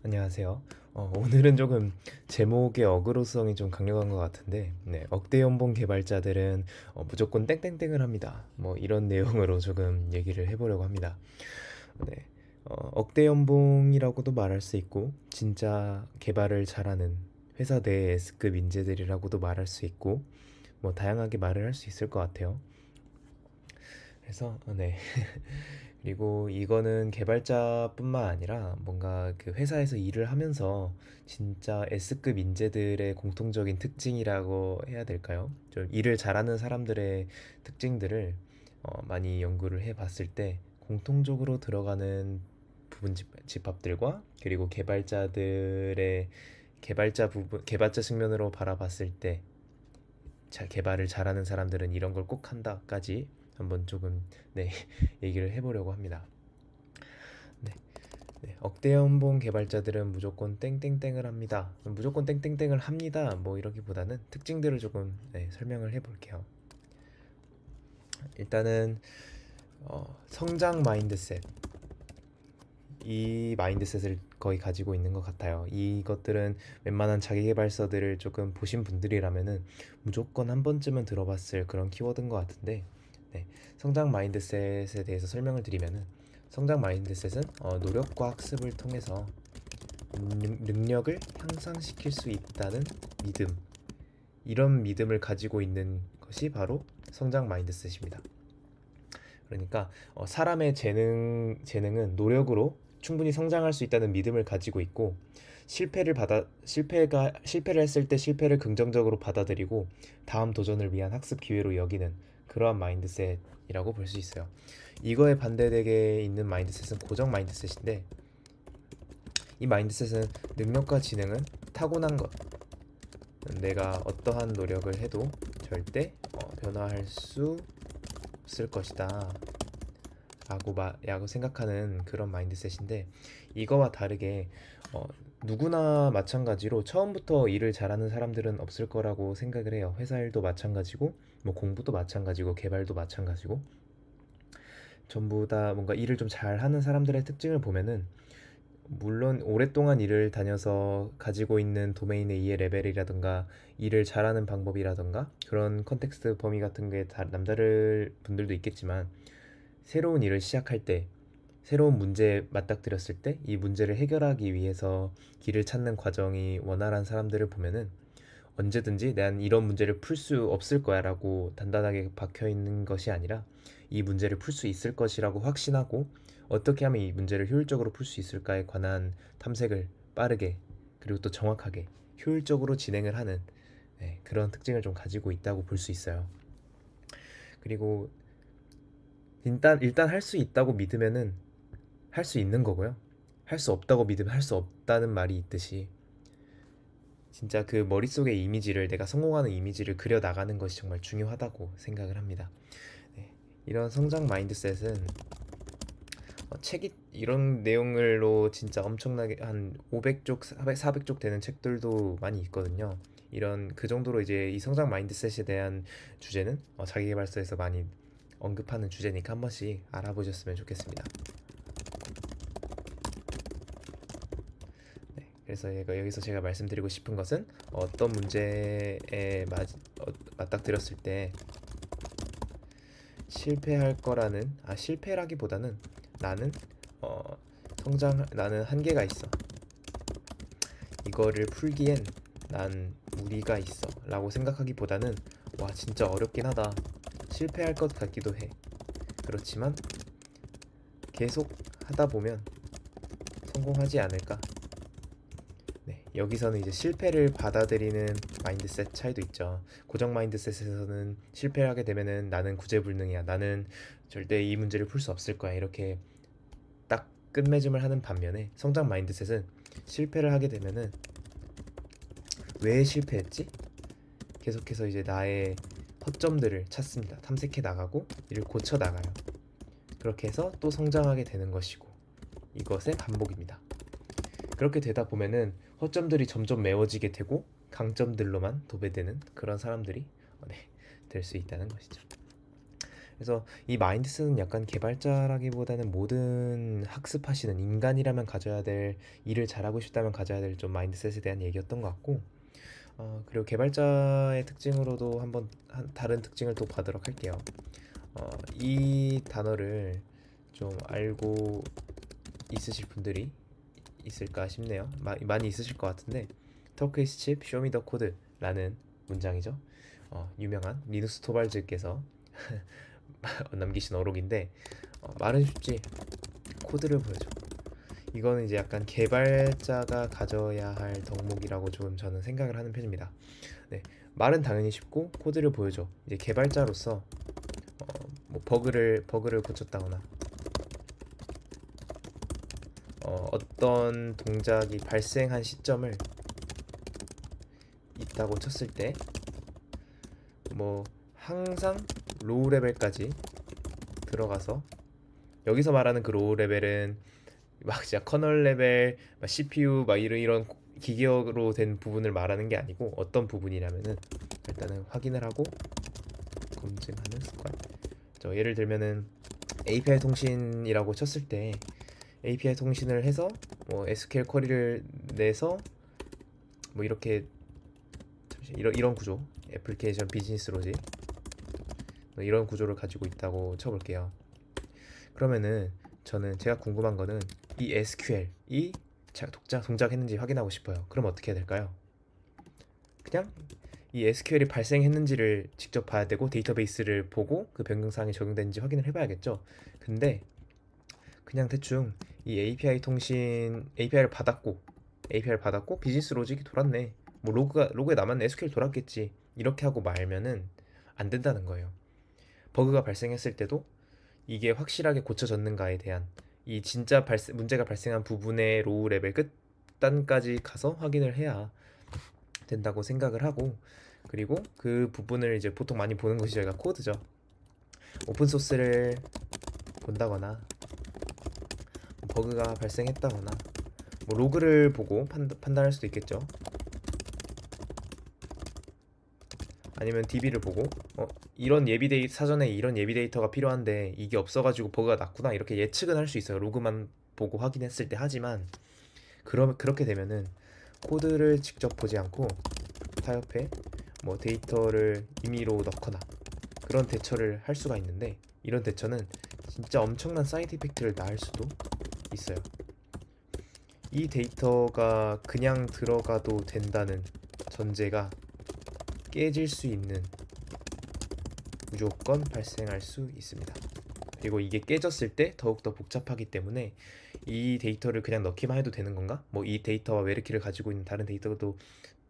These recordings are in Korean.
안녕하세요. 오늘은 조금 제목의 어그로성이 좀 강력한 것 같은데, 억대 연봉 개발자들은 무조건 땡땡땡을 합니다. 뭐 이런 내용으로 조금 얘기를 해보려고 합니다. 네, 억대 연봉이라고도 말할 수 있고, 진짜 개발을 잘하는 회사 내 S급 인재들이라고도 말할 수 있고, 뭐 다양하게 말을 할 수 있을 것 같아요. 그래서 그리고 이거는 개발자뿐만 아니라 뭔가 그 회사에서 일을 하면서 진짜 S급 인재들의 공통적인 특징이라고 해야 될까요? 좀 일을 잘하는 사람들의 특징들을 많이 연구를 해 봤을 때 공통적으로 들어가는 집합들과 그리고 개발자들의 개발자 측면으로 바라봤을 때 개발을 잘하는 사람들은 이런 걸 꼭 한다까지 한번 조금 네, 얘기를 해보려고 합니다. 네, 억대 연봉 개발자들은 무조건 땡땡땡을 합니다. 무조건 땡땡땡을 합니다. 뭐 이러기보다는 특징들을 조금 설명을 해볼게요. 일단은 성장 마인드셋, 이 마인드셋을 거의 가지고 있는 것 같아요. 이것들은 웬만한 자기계발서들을 조금 보신 분들이라면은 무조건 한 번쯤은 들어봤을 그런 키워드인 것 같은데, 네, 성장 마인드셋에 대해서 설명을 드리면은 성장 마인드셋은 노력과 학습을 통해서 능력을 향상시킬 수 있다는 믿음, 이런 믿음을 가지고 있는 것이 바로 성장 마인드셋입니다. 그러니까 사람의 재능은 노력으로 충분히 성장할 수 있다는 믿음을 가지고 있고, 실패를 했을 때 실패를 긍정적으로 받아들이고 다음 도전을 위한 학습 기회로 여기는 그러한 마인드셋이라고 볼 수 있어요. 이거에 반대되게 있는 마인드셋은 고정 마인드셋인데, 이 마인드셋은 능력과 지능은 타고난 것, 내가 어떠한 노력을 해도 절대 변화할 수 없을 것이다 라고 생각하는 그런 마인드셋인데, 이거와 다르게 누구나 마찬가지로 처음부터 일을 잘하는 사람들은 없을 거라고 생각을 해요. 회사 일도 마찬가지고 뭐 공부도 마찬가지고 개발도 마찬가지고, 전부 다 뭔가 일을 좀 잘하는 사람들의 특징을 보면은 물론 오랫동안 일을 다녀서 가지고 있는 도메인의 이해 레벨이라든가 일을 잘하는 방법이라든가 그런 컨텍스트 범위 같은 게 다 남다를 분들도 있겠지만, 새로운 일을 시작할 때 새로운 문제에 맞닥뜨렸을 때 이 문제를 해결하기 위해서 길을 찾는 과정이 원활한 사람들을 보면은 언제든지 난 이런 문제를 풀 수 없을 거야 라고 단단하게 박혀 있는 것이 아니라 이 문제를 풀 수 있을 것이라고 확신하고 어떻게 하면 이 문제를 효율적으로 풀 수 있을까에 관한 탐색을 빠르게 그리고 또 정확하게 효율적으로 진행을 하는, 그런 특징을 좀 가지고 있다고 볼 수 있어요. 그리고 일단 할 수 있다고 믿으면은 할 수 있는 거고요. 할 수 없다고 믿으면 할 수 없다는 말이 있듯이 진짜 그 머릿속의 이미지를, 내가 성공하는 이미지를 그려 나가는 것이 정말 중요하다고 생각을 합니다. 네. 이런 성장 마인드셋은 책이 이런 내용을로 진짜 엄청나게 한 500쪽, 400쪽 되는 책들도 많이 있거든요. 이런 그 정도로 이제 이 성장 마인드셋에 대한 주제는 자기계발서에서 많이 언급하는 주제니까 한 번씩 알아보셨으면 좋겠습니다. 그래서 여기서 제가 말씀드리고 싶은 것은 어떤 문제에 맞닥뜨렸을 때 실패라기보다는 나는 나는 한계가 있어, 이거를 풀기엔 난 무리가 있어 라고 생각하기보다는 와 진짜 어렵긴 하다, 실패할 것 같기도 해, 그렇지만 계속 하다 보면 성공하지 않을까. 여기서는 이제 실패를 받아들이는 마인드셋 차이도 있죠. 고정 마인드셋에서는 실패를 하게 되면은 나는 구제불능이야, 나는 절대 이 문제를 풀 수 없을 거야, 이렇게 딱 끝맺음을 하는 반면에 성장 마인드셋은 실패를 하게 되면은 왜 실패했지? 계속해서 이제 나의 허점들을 찾습니다. 탐색해 나가고 이를 고쳐 나가요. 그렇게 해서 또 성장하게 되는 것이고, 이것의 반복입니다. 그렇게 되다 보면은 허점들이 점점 메워지게 되고 강점들로만 도배되는 그런 사람들이 될 수 있다는 것이죠. 그래서 이 마인드셋은 약간 개발자라기보다는 모든 학습하시는 인간이라면 가져야 될, 일을 잘하고 싶다면 가져야 될 좀 마인드셋에 대한 얘기였던 것 같고, 그리고 개발자의 특징으로도 한번 다른 특징을 또 봐도록 할게요. 이 단어를 좀 알고 있으실 분들이 있을까 싶네요. 많이 있으실 것 같은데, 터크이스 칩 쇼미 더 코드라는 문장이죠. 유명한 리누스 토발즈께서 남기신 어록인데, 말은 쉽지 코드를 보여줘. 이거는 이제 약간 개발자가 가져야 할 덕목이라고 좀 저는 생각을 하는 편입니다. 네, 말은 당연히 쉽고 코드를 보여줘. 이제 개발자로서 뭐 버그를 고쳤다거나 어떤 동작이 발생한 시점을 있다고 쳤을 때 뭐 항상 로우 레벨까지 들어가서, 여기서 말하는 그 로우 레벨은 막 진짜 커널 레벨, 막 CPU 막 이런 기계어로 된 부분을 말하는 게 아니고, 어떤 부분이냐면은 일단은 확인을 하고 검증하는 습관. 예를 들면은 API 통신이라고 쳤을 때 API 통신을 해서 뭐 SQL 쿼리를 내서 뭐 이렇게, 이런 구조, 애플리케이션 비즈니스 로직 뭐 이런 구조를 가지고 있다고 쳐볼게요. 그러면은 제가 궁금한 거는 이 SQL이 동작했는지 확인하고 싶어요. 그럼 어떻게 해야 될까요? 그냥 이 SQL이 발생했는지를 직접 봐야 되고, 데이터베이스를 보고 그 변경사항이 적용되는지 확인을 해봐야겠죠. 근데 그냥 대충 이 API를 받았고 비즈니스 로직이 돌았네, 뭐 로그에 남았네, SQL 돌았겠지, 이렇게 하고 말면은 안 된다는 거예요. 버그가 발생했을 때도 이게 확실하게 고쳐졌는가에 대한, 이 진짜 문제가 발생한 부분의 로우 레벨 끝단까지 가서 확인을 해야 된다고 생각을 하고, 그리고 그 부분을 이제 보통 많이 보는 것이 저희가 코드죠. 오픈소스를 본다거나 버그가 발생했다거나 뭐 로그를 보고 판단할 수도 있겠죠. 아니면 DB를 보고 사전에 이런 예비 데이터가 필요한데 이게 없어가지고 버그가 났구나, 이렇게 예측은 할 수 있어요, 로그만 보고 확인했을 때. 하지만 그렇게 되면은 코드를 직접 보지 않고 타협해 뭐 데이터를 임의로 넣거나 그런 대처를 할 수가 있는데, 이런 대처는 진짜 엄청난 사이드 이펙트를 낳을 수도 있어요. 이 데이터가 그냥 들어가도 된다는 전제가 깨질 수 있는, 무조건 발생할 수 있습니다. 그리고 이게 깨졌을 때 더욱더 복잡하기 때문에 이 데이터를 그냥 넣기만 해도 되는 건가? 뭐 이 데이터와 웨르키를 가지고 있는 다른 데이터도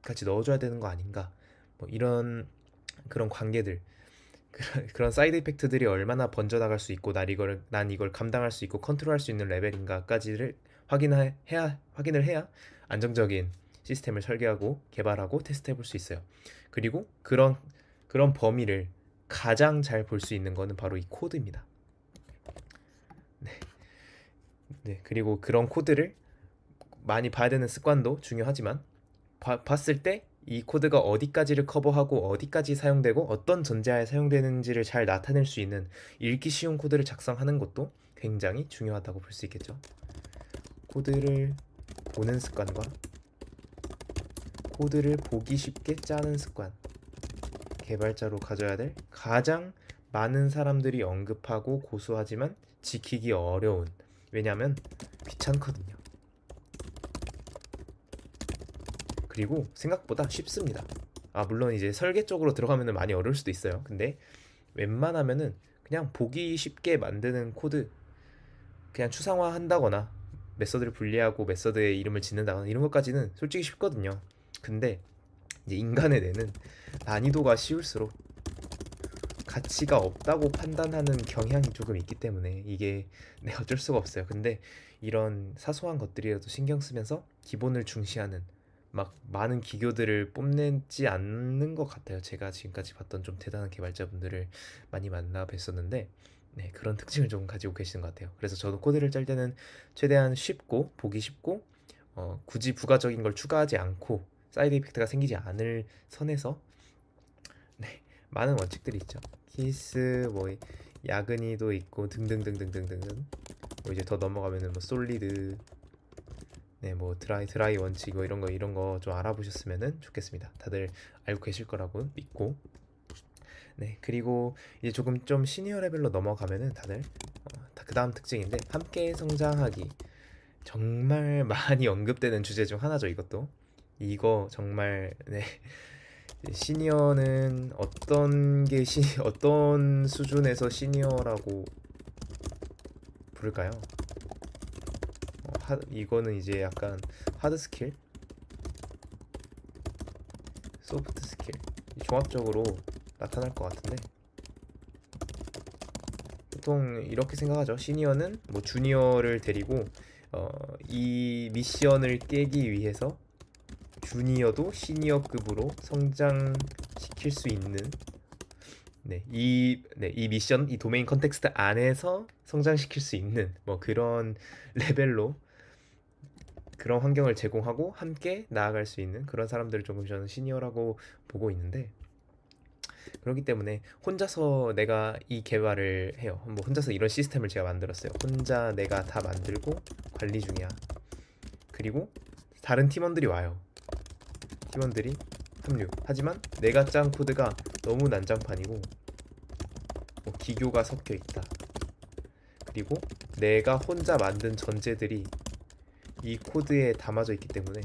같이 넣어줘야 되는 거 아닌가? 뭐 이런 그런 관계들, 그런 사이드 이펙트들이 얼마나 번져나갈 수 있고 난 이걸 감당할 수 있고 컨트롤할 수 있는 레벨인가까지를 확인을 해야 안정적인 시스템을 설계하고 개발하고 테스트해 볼 수 있어요. 그리고 그런 범위를 가장 잘 볼 수 있는 거는 바로 이 코드입니다. 네, 그리고 그런 코드를 많이 봐야 되는 습관도 중요하지만, 봤을 때 이 코드가 어디까지를 커버하고 어디까지 사용되고 어떤 전제하에 사용되는지를 잘 나타낼 수 있는 읽기 쉬운 코드를 작성하는 것도 굉장히 중요하다고 볼 수 있겠죠. 코드를 보는 습관과 코드를 보기 쉽게 짜는 습관, 개발자로 가져야 될 가장 많은 사람들이 언급하고 고수하지만 지키기 어려운, 왜냐하면 귀찮거든요. 그리고 생각보다 쉽습니다. 물론 이제 설계 쪽으로 들어가면 많이 어려울 수도 있어요. 근데 웬만하면은 그냥 보기 쉽게 만드는 코드, 그냥 추상화 한다거나 메서드를 분리하고 메서드의 이름을 짓는다거나 이런 것까지는 솔직히 쉽거든요. 근데 이제 인간의 뇌는 난이도가 쉬울수록 가치가 없다고 판단하는 경향이 조금 있기 때문에 이게 어쩔 수가 없어요. 근데 이런 사소한 것들이라도 신경 쓰면서 기본을 중시하는 막 많은 기교들을 뽐내지 않는 것 같아요. 제가 지금까지 봤던 좀 대단한 개발자분들을 많이 만나 뵀었는데, 네, 그런 특징을 조금 가지고 계시는 것 같아요. 그래서 저도 코드를 짤 때는 최대한 쉽고 보기 쉽고 굳이 부가적인 걸 추가하지 않고 사이드 이펙트가 생기지 않을 선에서, 네, 많은 원칙들이 있죠. 키스 뭐 야근이도 있고 등등등등등등. 뭐 이제 더 넘어가면은 뭐 솔리드, 네, 뭐 드라이 원칙 뭐 이런 거 좀 알아보셨으면은 좋겠습니다. 다들 알고 계실 거라고 믿고. 네, 그리고 이제 조금 좀 시니어 레벨로 넘어가면은 다들 그 다음 특징인데, 함께 성장하기. 정말 많이 언급되는 주제 중 하나죠, 이것도. 이거 정말, 네. 시니어는 어떤 수준에서 시니어라고 부를까요? 이거는 이제 약간 하드 스킬, 소프트 스킬, 종합적으로 나타날 것 같은데, 보통 이렇게 생각하죠. 시니어는 뭐 주니어를 데리고 이 미션을 깨기 위해서 주니어도 시니어급으로 성장시킬 수 있는, 이 미션, 이 도메인 컨텍스트 안에서 성장시킬 수 있는 뭐 그런 레벨로, 그런 환경을 제공하고 함께 나아갈 수 있는 그런 사람들을 조금 저는 시니어라고 보고 있는데, 그렇기 때문에 혼자서 내가 이 개발을 해요. 뭐 혼자서 이런 시스템을 제가 만들었어요. 혼자 내가 다 만들고 관리 중이야. 그리고 다른 팀원들이 와요. 팀원들이 합류. 하지만 내가 짠 코드가 너무 난장판이고 뭐 기교가 섞여 있다. 그리고 내가 혼자 만든 전제들이 이 코드에 담아져 있기 때문에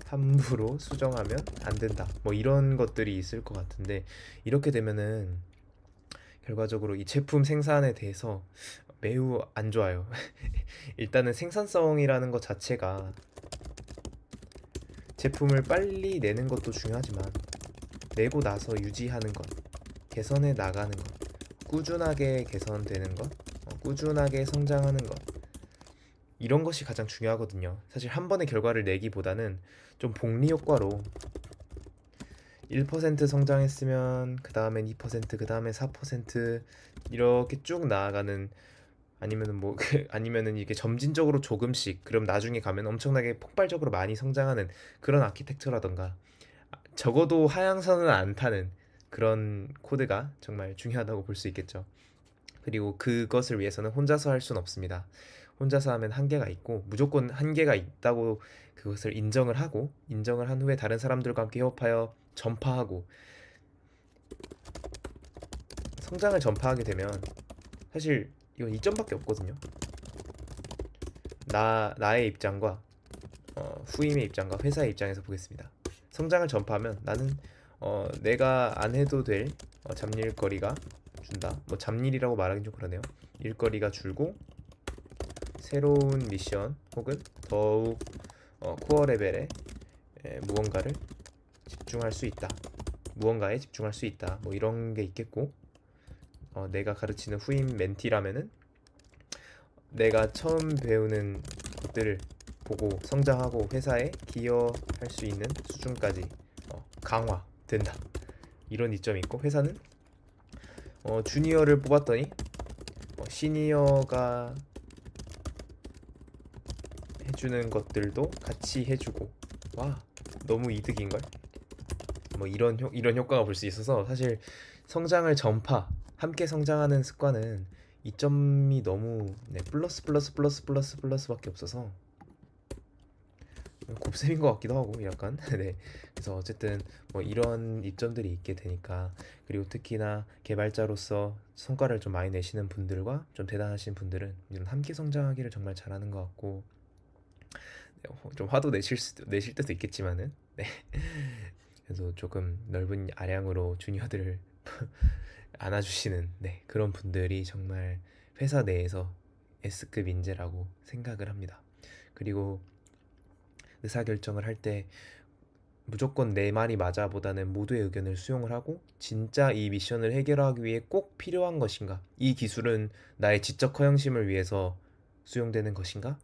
함부로 수정하면 안 된다. 뭐 이런 것들이 있을 것 같은데, 이렇게 되면은 결과적으로 이 제품 생산에 대해서 매우 안 좋아요. 일단은 생산성이라는 것 자체가, 제품을 빨리 내는 것도 중요하지만 내고 나서 유지하는 것, 개선해 나가는 것, 꾸준하게 개선되는 것, 꾸준하게 성장하는 것, 이런 것이 가장 중요하거든요. 사실 한 번의 결과를 내기보다는 좀 복리 효과로 1% 성장했으면 그 다음엔 2%, 그 다음에 4% 이렇게 쭉 나아가는, 아니면은 뭐 아니면은 이게 점진적으로 조금씩, 그럼 나중에 가면 엄청나게 폭발적으로 많이 성장하는 그런 아키텍처라던가, 적어도 하향선은 안 타는 그런 코드가 정말 중요하다고 볼 수 있겠죠. 그리고 그것을 위해서는 혼자서 할 수는 없습니다. 혼자서 하면 한계가 있고, 무조건 한계가 있다고 그것을 인정을 한 후에 다른 사람들과 함께 협업하여 전파하고, 성장을 전파하게 되면 사실 이건 이점밖에 없거든요. 나의 입장과 후임의 입장과 회사의 입장에서 보겠습니다. 성장을 전파하면 나는 내가 안 해도 될 잡일거리가 준다. 뭐 잡일이라고 말하긴 좀 그러네요. 일거리가 줄고 새로운 미션 혹은 더욱 코어 레벨의 무언가에 집중할 수 있다. 뭐 이런 게 있겠고, 내가 가르치는 후임 멘티라면은 내가 처음 배우는 것들을 보고 성장하고 회사에 기여할 수 있는 수준까지 강화된다. 이런 이점이 있고, 회사는 주니어를 뽑았더니 시니어가 해주는 것들도 같이 해주고, 와, 너무 이득인걸? 뭐 이런 효과가 볼 수 있어서, 사실 성장을 함께 성장하는 습관은 이점이 너무 플러스밖에 없어서 곱셈인 것 같기도 하고 약간. 네, 그래서 어쨌든 뭐 이런 이점들이 있게 되니까, 그리고 특히나 개발자로서 성과를 좀 많이 내시는 분들과 좀 대단하신 분들은 이런 함께 성장하기를 정말 잘하는 것 같고, 좀 화도 내실 때도 있겠지만은, 네. 그래서 조금 넓은 아량으로 주니어들을 안아주시는, 네, 그런 분들이 정말 회사 내에서 S급 인재라고 생각을 합니다. 그리고 의사결정을 할 때 무조건 내 말이 맞아 보다는 모두의 의견을 수용을 하고, 진짜 이 미션을 해결하기 위해 꼭 필요한 것인가, 이 기술은 나의 지적 허영심을 위해서 수용되는 것인가,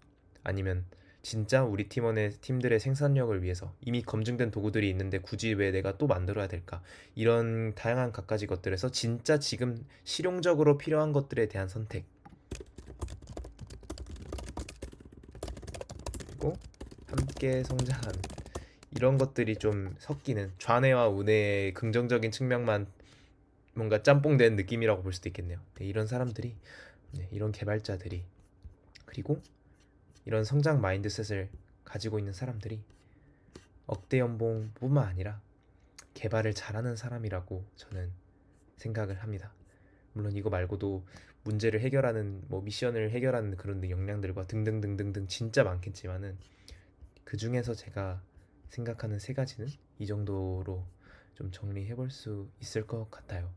아니면 진짜 우리 팀들의 생산력을 위해서 이미 검증된 도구들이 있는데 굳이 왜 내가 또 만들어야 될까, 이런 다양한 갖가지 것들에서 진짜 지금 실용적으로 필요한 것들에 대한 선택, 그리고 함께 성장하는, 이런 것들이 좀 섞이는, 좌뇌와 우뇌의 긍정적인 측면만 뭔가 짬뽕된 느낌이라고 볼 수도 있겠네요. 네, 이런 사람들이, 이런 개발자들이, 그리고 이런 성장 마인드셋을 가지고 있는 사람들이 억대 연봉뿐만 아니라 개발을 잘하는 사람이라고 저는 생각을 합니다. 물론 이거 말고도 문제를 해결하는, 뭐 미션을 해결하는 그런 역량들과 등등등등등 진짜 많겠지만은, 그 중에서 제가 생각하는 세 가지는 이 정도로 좀 정리해 볼 수 있을 것 같아요.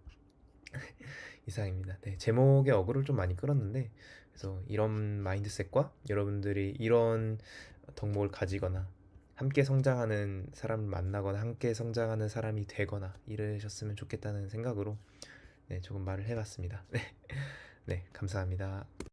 이상입니다. 네, 제목에 어그를 좀 많이 끌었는데, 그래서 이런 마인드셋과 여러분들이 이런 덕목을 가지거나 함께 성장하는 사람을 만나거나 함께 성장하는 사람이 되거나 이러셨으면 좋겠다는 생각으로, 조금 말을 해봤습니다. 네, 감사합니다.